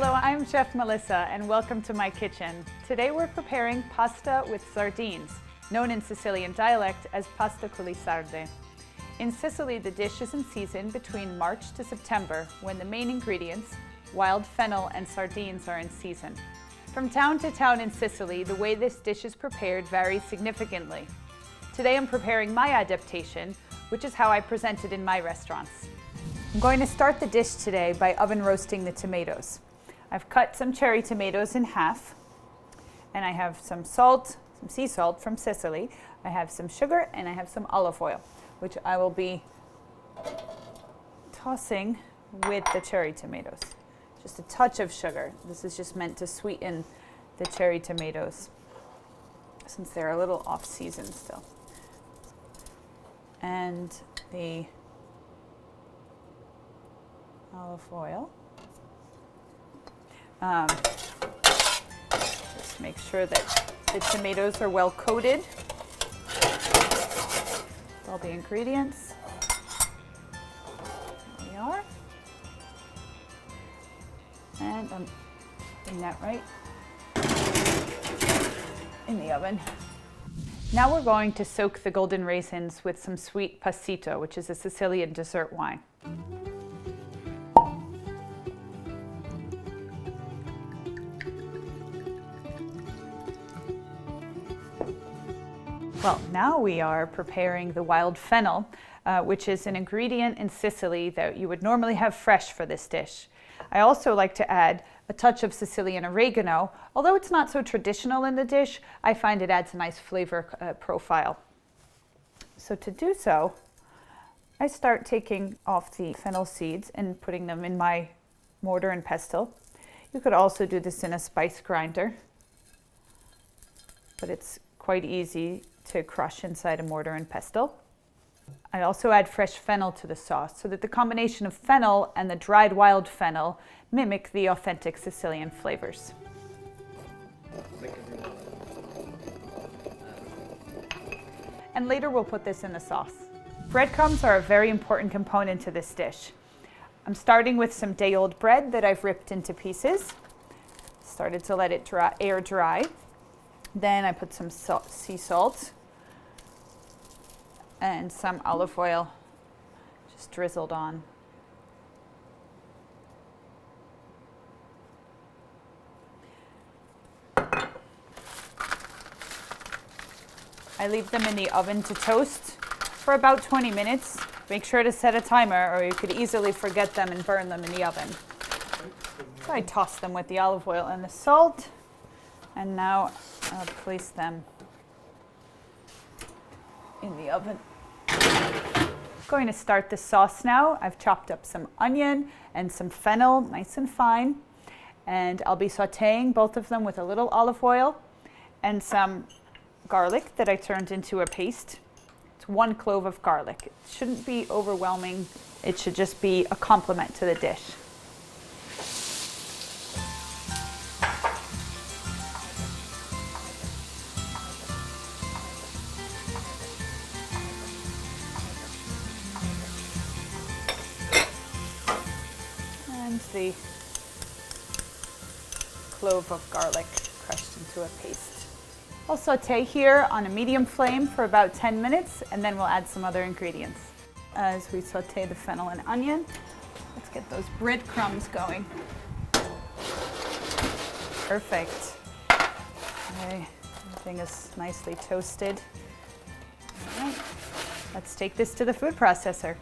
Hello, I'm Chef Melissa and welcome to my kitchen. Today we're preparing pasta with sardines, known in Sicilian dialect as pasta con le sarde. In Sicily, the dish is in season between March to September, when the main ingredients, wild fennel and sardines, are in season. From town to town in Sicily, the way this dish is prepared varies significantly. Today I'm preparing my adaptation, which is how I present it in my restaurants. I'm going to start the dish today by oven roasting the tomatoes. I've cut some cherry tomatoes in half, and I have some salt, some sea salt from Sicily. I have some sugar and I have some olive oil, which I will be tossing with the cherry tomatoes. Just a touch of sugar. This is just meant to sweeten the cherry tomatoes since they're a little off season still. And the olive oil. Just make sure that the tomatoes are well coated with all the ingredients. There we are. And I'm putting that right in the oven. Now we're going to soak the golden raisins with some sweet passito, which is a Sicilian dessert wine. Well, now we are preparing the wild fennel, which is an ingredient in Sicily that you would normally have fresh for this dish. I also like to add a touch of Sicilian oregano. Although it's not so traditional in the dish, I find it adds a nice flavor profile. So to do so, I start taking off the fennel seeds and putting them in my mortar and pestle. You could also do this in a spice grinder, but it's quite easy to crush inside a mortar and pestle. I also add fresh fennel to the sauce so that the combination of fennel and the dried wild fennel mimic the authentic Sicilian flavors. And later we'll put this in the sauce. Breadcrumbs are a very important component to this dish. I'm starting with some day-old bread that I've ripped into pieces. Started to let it air dry. Then I put some sea salt and some olive oil just drizzled on. I leave them in the oven to toast for about 20 minutes. Make sure to set a timer or you could easily forget them and burn them in the oven. So I toss them with the olive oil and the salt, and now I'll place them in the oven. Going to start the sauce now. I've chopped up some onion and some fennel, nice and fine, and I'll be sauteing both of them with a little olive oil and some garlic that I turned into a paste. It's 1 clove of garlic. It shouldn't be overwhelming. It should just be a complement to the dish. The clove of garlic crushed into a paste. I'll saute here on a medium flame for about 10 minutes and then we'll add some other ingredients. As we saute the fennel and onion, let's get those breadcrumbs going. Perfect. Okay, everything is nicely toasted. All right, let's take this to the food processor.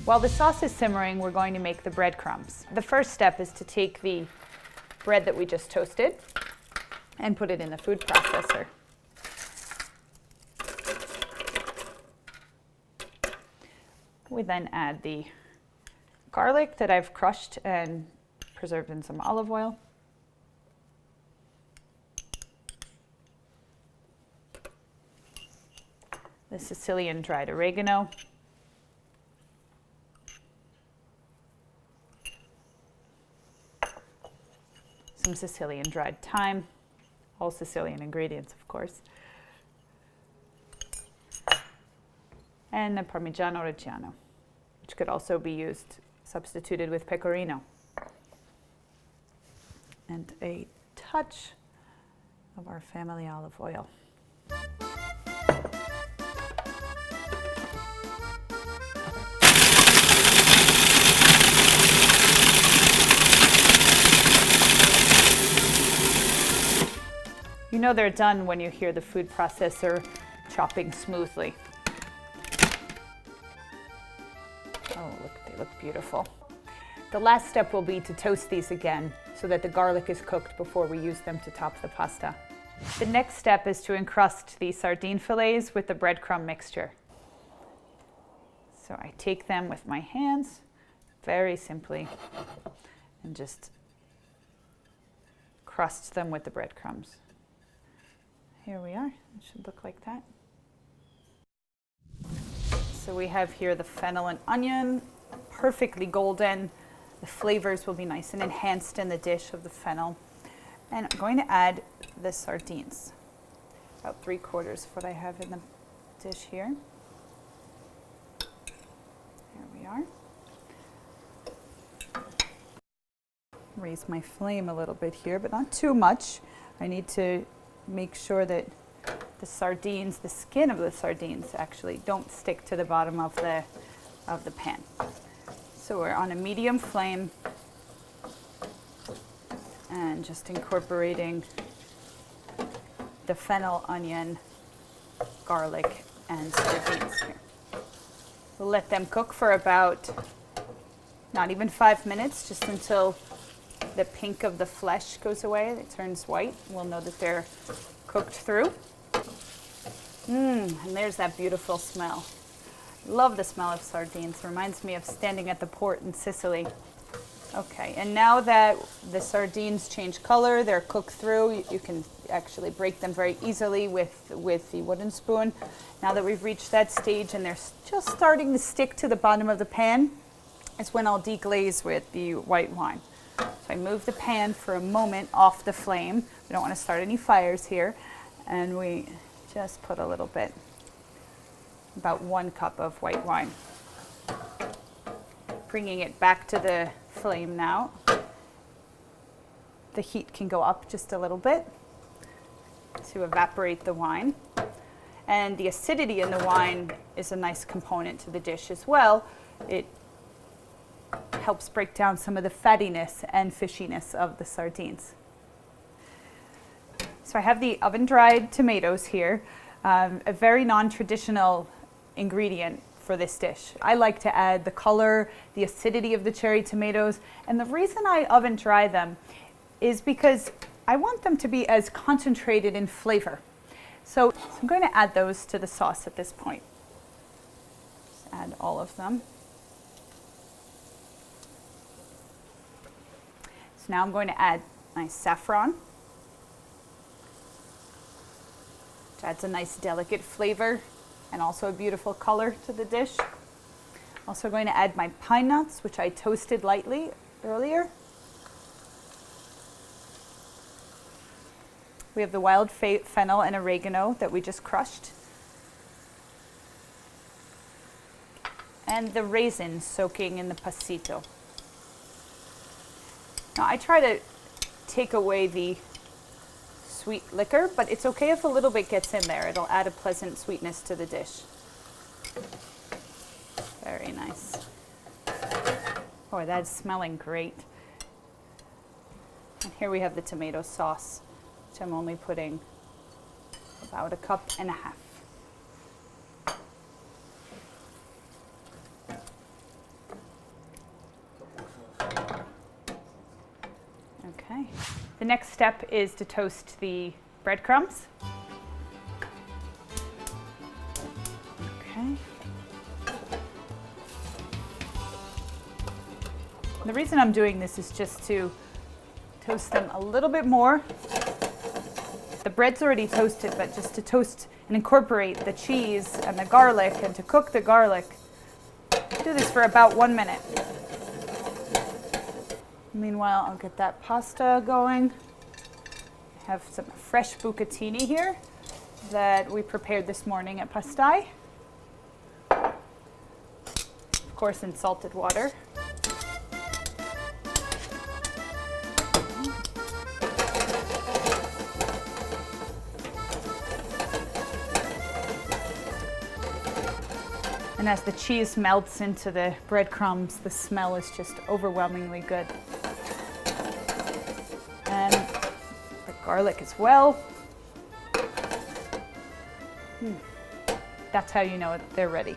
While the sauce is simmering, we're going to make the breadcrumbs. The first step is to take the bread that we just toasted and put it in the food processor. We then add the garlic that I've crushed and preserved in some olive oil. The Sicilian dried oregano. Some Sicilian dried thyme, all Sicilian ingredients, of course. And the Parmigiano Reggiano, which could also be used, substituted with pecorino. and a touch of our family olive oil. You know they're done when you hear the food processor chopping smoothly. Oh, look, they look beautiful. The last step will be to toast these again so that the garlic is cooked before we use them to top the pasta. The next step is to encrust the sardine fillets with the breadcrumb mixture. So I take them with my hands, very simply, and just crust them with the breadcrumbs. Here we are. It should look like that. So we have here the fennel and onion, perfectly golden. The flavors will be nice and enhanced in the dish of the fennel. And I'm going to add the sardines. About 3/4 of what I have in the dish here. There we are. Raise my flame a little bit here, but not too much. I need to make sure that the sardines, the skin of the sardines actually don't stick to the bottom of the pan. So we're on a medium flame and just incorporating the fennel, onion, garlic, and sardines here. We'll let them cook for about not even 5 minutes, just until the pink of the flesh goes away, it turns white. We'll know that they're cooked through. And there's that beautiful smell. Love the smell of sardines. Reminds me of standing at the port in Sicily. Okay, and now that the sardines change color, they're cooked through, you can actually break them very easily with the wooden spoon. Now that we've reached that stage and they're just starting to stick to the bottom of the pan, is when I'll deglaze with the white wine. So I move the pan for a moment off the flame. We don't want to start any fires here. And we just put a little bit, about 1 cup of white wine. Bringing it back to the flame now. The heat can go up just a little bit to evaporate the wine. And the acidity in the wine is a nice component to the dish as well. It helps break down some of the fattiness and fishiness of the sardines. So I have the oven-dried tomatoes here, a very non-traditional ingredient for this dish. I like to add the color, the acidity of the cherry tomatoes, and the reason I oven-dry them is because I want them to be as concentrated in flavor. So I'm going to add those to the sauce at this point. Just add all of them. So now I'm going to add my saffron, which adds a nice delicate flavor and also a beautiful color to the dish. Also going to add my pine nuts, which I toasted lightly earlier. We have the wild fennel and oregano that we just crushed. And the raisins soaking in the pasito. Now I try to take away the sweet liquor, but it's okay if a little bit gets in there. It'll add a pleasant sweetness to the dish. Very nice. Oh, that's smelling great. And here we have the tomato sauce, which I'm only putting about 1.5 cups. Okay. The next step is to toast the breadcrumbs. Okay. The reason I'm doing this is just to toast them a little bit more. The bread's already toasted, but just to toast and incorporate the cheese and the garlic and to cook the garlic. Do this for about 1 minute. Meanwhile, I'll get that pasta going. I have some fresh bucatini here that we prepared this morning at Pastai. Of course, in salted water. And as the cheese melts into the breadcrumbs, the smell is just overwhelmingly good. And the garlic as well. That's how you know they're ready.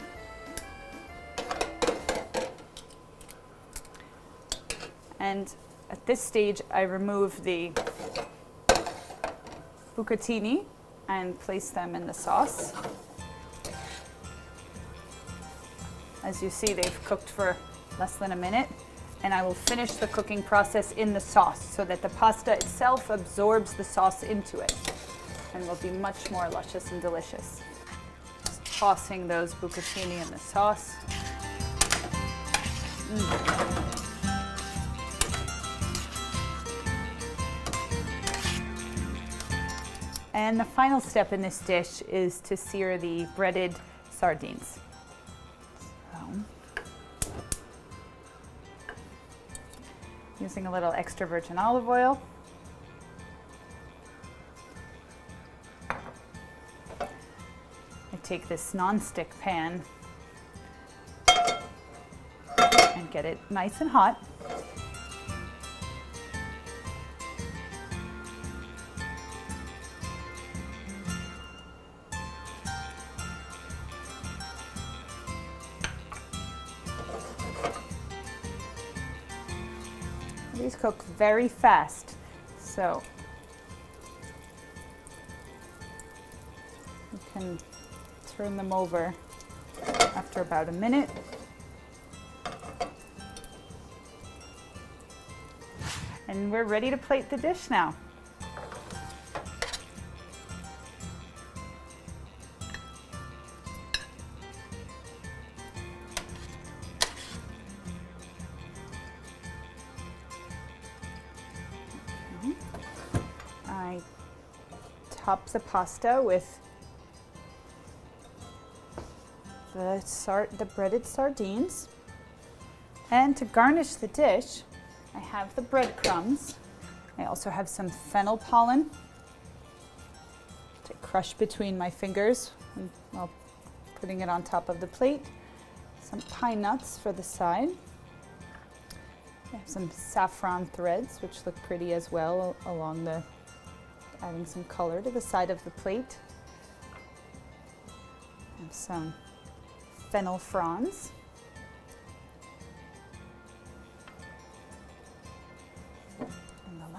And at this stage, I remove the bucatini and place them in the sauce. As you see, they've cooked for less than a minute, and I will finish the cooking process in the sauce so that the pasta itself absorbs the sauce into it and will be much more luscious and delicious. Just tossing those bucatini in the sauce. And the final step in this dish is to sear the breaded sardines. Using a little extra virgin olive oil. I take this non-stick pan and get it nice and hot. These cook very fast, so you can turn them over after about a minute. And we're ready to plate the dish now. I top the pasta with the breaded sardines. And to garnish the dish, I have the breadcrumbs. I also have some fennel pollen to crush between my fingers while putting it on top of the plate. Some pine nuts for the side. I have some saffron threads, which look pretty as well along the, adding some color to the side of the plate. I have some fennel fronds. And the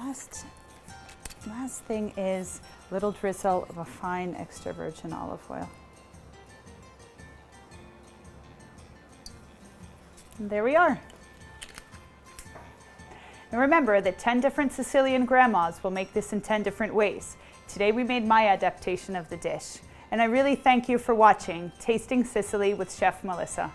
last thing is a little drizzle of a fine extra virgin olive oil. And there we are. And remember that 10 different Sicilian grandmas will make this in 10 different ways. Today we made my adaptation of the dish. And I really thank you for watching Tasting Sicily with Chef Melissa.